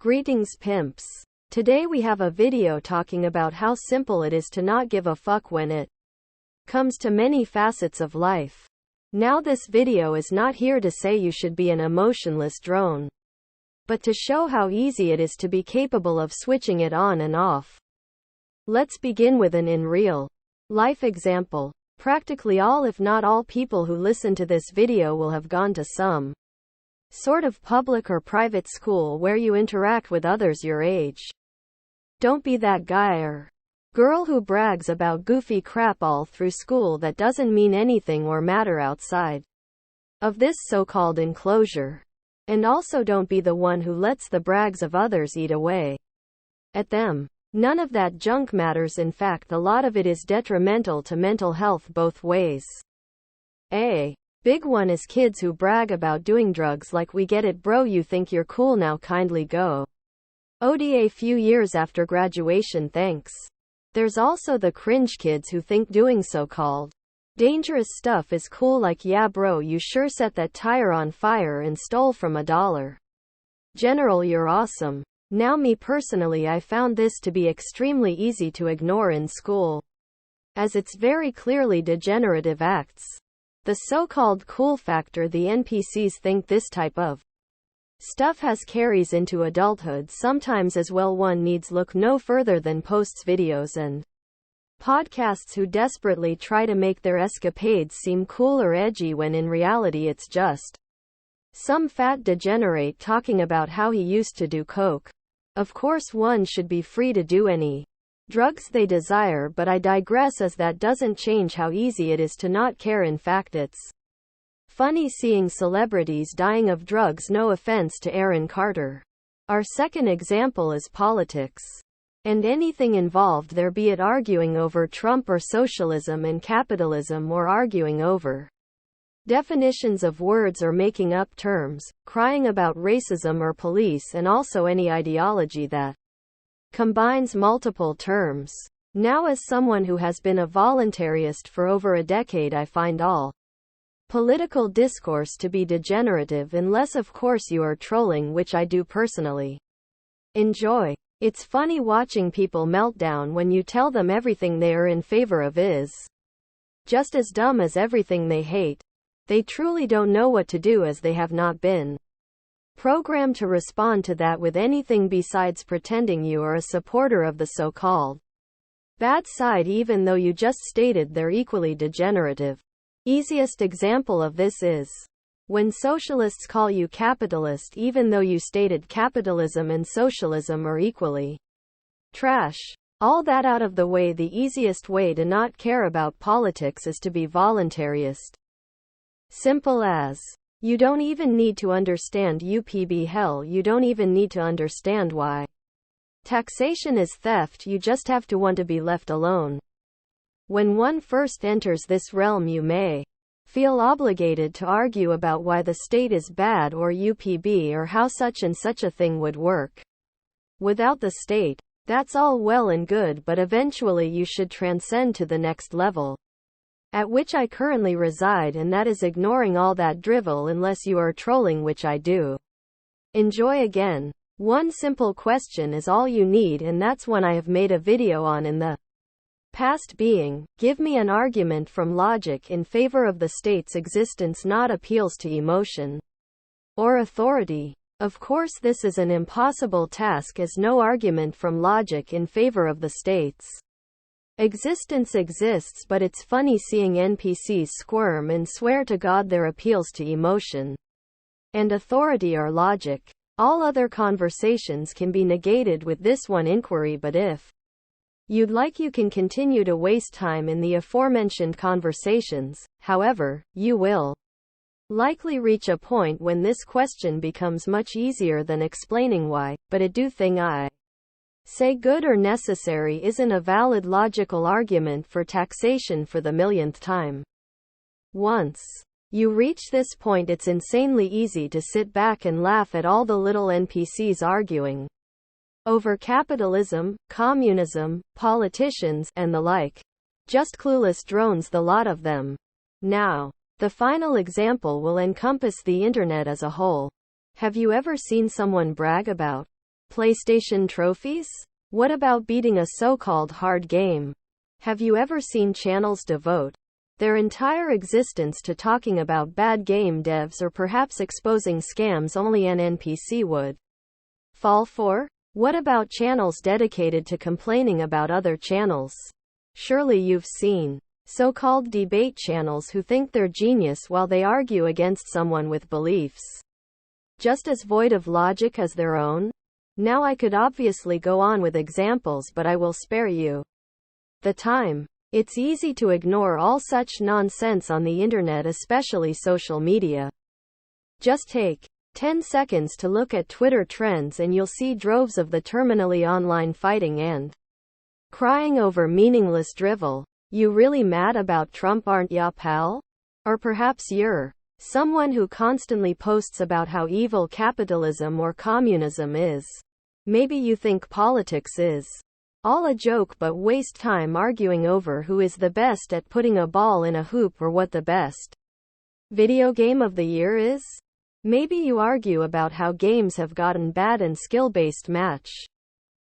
Greetings pimps. Today we have a video talking about how simple it is to not give a fuck when it comes to many facets of life. Now this video is not here to say you should be an emotionless drone, but to show how easy it is to be capable of switching it on and off. Let's begin with an in real life example. Practically all, if not all, people who listen to this video will have gone to some sort of public or private school where you interact with others your age. Don't be that guy or girl who brags about goofy crap all through school that doesn't mean anything or matter outside of this so-called enclosure. And also don't be the one who lets the brags of others eat away at them. None of that junk matters. In fact, a lot of it is detrimental to mental health both ways. A big one is kids who brag about doing drugs like, we get it bro, you think you're cool now, kindly go OD a few years after graduation, thanks. There's also the cringe kids who think doing so-called dangerous stuff is cool, like, yeah bro, you sure set that tire on fire and stole from $1 General, you're awesome. Now me personally, I found this to be extremely easy to ignore in school, as it's very clearly degenerative acts. The so-called cool factor, the NPCs think this type of stuff has carries into adulthood sometimes as well. One needs look no further than posts, videos, and podcasts who desperately try to make their escapades seem cool or edgy when in reality it's just some fat degenerate talking about how he used to do coke. Of course, one should be free to do any drugs they desire, but I digress, as that doesn't change how easy it is to not care. In fact, it's funny seeing celebrities dying of drugs. No offense to Aaron Carter. Our second example is politics and anything involved there, be it arguing over Trump or socialism and capitalism, or arguing over definitions of words or making up terms, crying about racism or police, and also any ideology that combines multiple terms. Now, as someone who has been a voluntarist for over a decade, I find all political discourse to be degenerative, unless of course you are trolling, which I do personally enjoy. It's funny watching people melt down when you tell them everything they are in favor of is just as dumb as everything they hate. They truly don't know what to do, as they have not been programmed to respond to that with anything besides pretending you are a supporter of the so-called bad side, even though you just stated they're equally degenerative. Easiest example of this is when socialists call you capitalist even though you stated capitalism and socialism are equally trash. All that out of the way, the easiest way to not care about politics is to be voluntarist. Simple as. You don't even need to understand UPB, hell, you don't even need to understand why taxation is theft, you just have to want to be left alone. When one first enters this realm, you may feel obligated to argue about why the state is bad or UPB, or how such and such a thing would work without the state. That's all well and good, but eventually you should transcend to the next level, at which I currently reside, and that is ignoring all that drivel unless you are trolling, which I do enjoy. Again, one simple question is all you need, and that's one I have made a video on in the past, being, give me an argument from logic in favor of the state's existence, not appeals to emotion or authority. Of course, this is an impossible task, as no argument from logic in favor of the state's existence exists, but it's funny seeing NPCs squirm and swear to God their appeals to emotion and authority are logic. All other conversations can be negated with this one inquiry, but if you'd like, you can continue to waste time in the aforementioned conversations. However, you will likely reach a point when this question becomes much easier than explaining why, but a do thing I say good or necessary isn't a valid logical argument for taxation for the millionth time. Once you reach this point, it's insanely easy to sit back and laugh at all the little NPCs arguing over capitalism, communism, politicians, and the like. Just clueless drones, the lot of them. Now, the final example will encompass the internet as a whole. Have you ever seen someone brag about PlayStation trophies? What about beating a so-called hard game? Have you ever seen channels devote their entire existence to talking about bad game devs or perhaps exposing scams only an NPC would fall for? What about channels dedicated to complaining about other channels? Surely you've seen so-called debate channels who think they're genius while they argue against someone with beliefs just as void of logic as their own. Now I could obviously go on with examples, but I will spare you the time. It's easy to ignore all such nonsense on the internet, especially social media. Just take 10 seconds to look at Twitter trends and you'll see droves of the terminally online fighting and crying over meaningless drivel. You really mad about Trump, aren't ya, pal? Or perhaps you're someone who constantly posts about how evil capitalism or communism is. Maybe you think politics is all a joke but waste time arguing over who is the best at putting a ball in a hoop or what the best video game of the year is. Maybe you argue about how games have gotten bad and skill-based match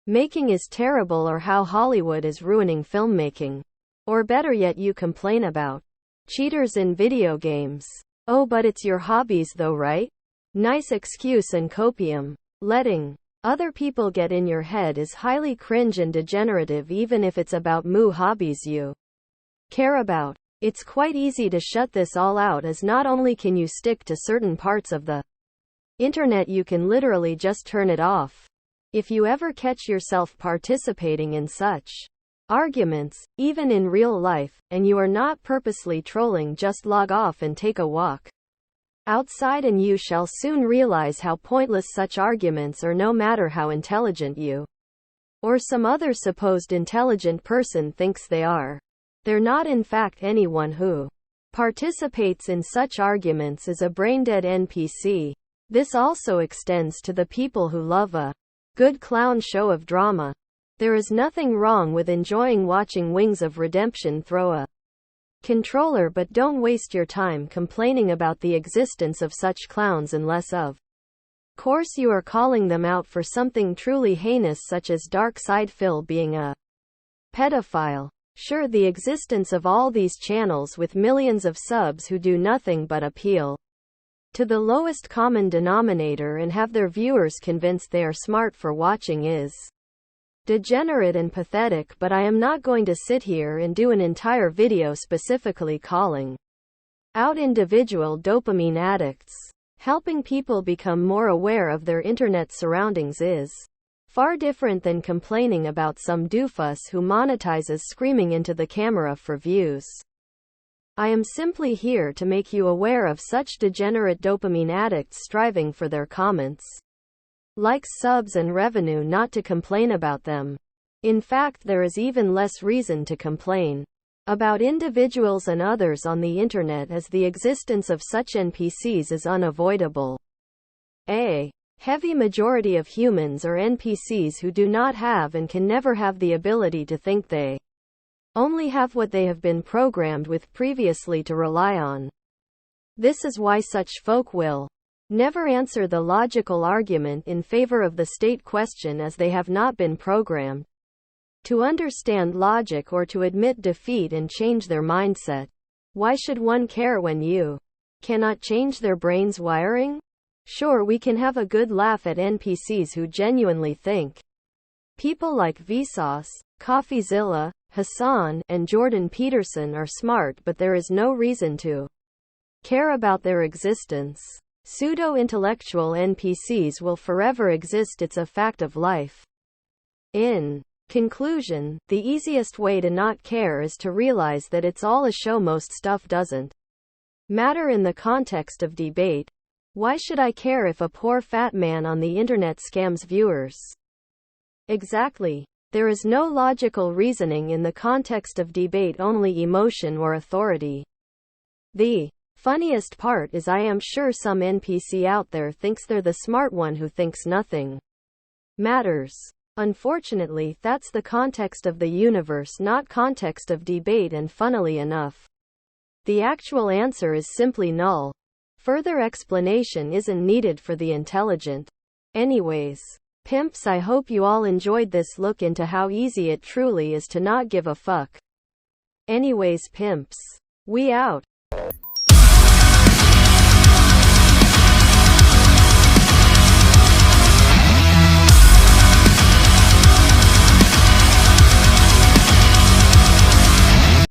making is terrible, or how Hollywood is ruining filmmaking. Or better yet, you complain about cheaters in video games. Oh, but it's your hobbies though, right? Nice excuse and copium. Letting other people get in your head is highly cringe and degenerative, even if it's about hobbies you care about. It's quite easy to shut this all out, as not only can you stick to certain parts of the internet, you can literally just turn it off. If you ever catch yourself participating in such arguments, even in real life, and you are not purposely trolling, just log off and take a walk outside, and you shall soon realize how pointless such arguments are, no matter how intelligent you or some other supposed intelligent person thinks they are. They're not. In fact, anyone who participates in such arguments is a brain-dead NPC. This also extends to the people who love a good clown show of drama. There is nothing wrong with enjoying watching Wings of Redemption throw a controller, but don't waste your time complaining about the existence of such clowns unless of course you are calling them out for something truly heinous, such as Dark Side Phil being a pedophile. Sure, the existence of all these channels with millions of subs who do nothing but appeal to the lowest common denominator and have their viewers convinced they are smart for watching is degenerate and pathetic, but I am not going to sit here and do an entire video specifically calling out individual dopamine addicts. Helping people become more aware of their internet surroundings is far different than complaining about some doofus who monetizes screaming into the camera for views. I am simply here to make you aware of such degenerate dopamine addicts striving for their comments, likes, subs, and revenue, not to complain about them. In fact, there is even less reason to complain about individuals and others on the internet, as the existence of such NPCs is unavoidable. A heavy majority of humans are NPCs who do not have and can never have the ability to think. They only have what they have been programmed with previously to rely on. This is why such folk will never answer the logical argument in favor of the state question, as they have not been programmed to understand logic or to admit defeat and change their mindset. Why should one care when you cannot change their brain's wiring? Sure, we can have a good laugh at NPCs who genuinely think. People like Vsauce, CoffeeZilla, Hassan, and Jordan Peterson are smart, but there is no reason to care about their existence. Pseudo-intellectual NPCs will forever exist. It's a fact of life. In conclusion, the easiest way to not care is to realize that it's all a show. Most stuff doesn't matter in the context of debate. Why should I care if a poor fat man on the internet scams viewers? Exactly. There is no logical reasoning in the context of debate, only emotion or authority. The funniest part is I am sure some NPC out there thinks they're the smart one who thinks nothing matters. Unfortunately, that's the context of the universe, not context of debate, and funnily enough, the actual answer is simply null. Further explanation isn't needed for the intelligent. Anyways, Pimps, I hope you all enjoyed this look into how easy it truly is to not give a fuck. Anyways, pimps, we out.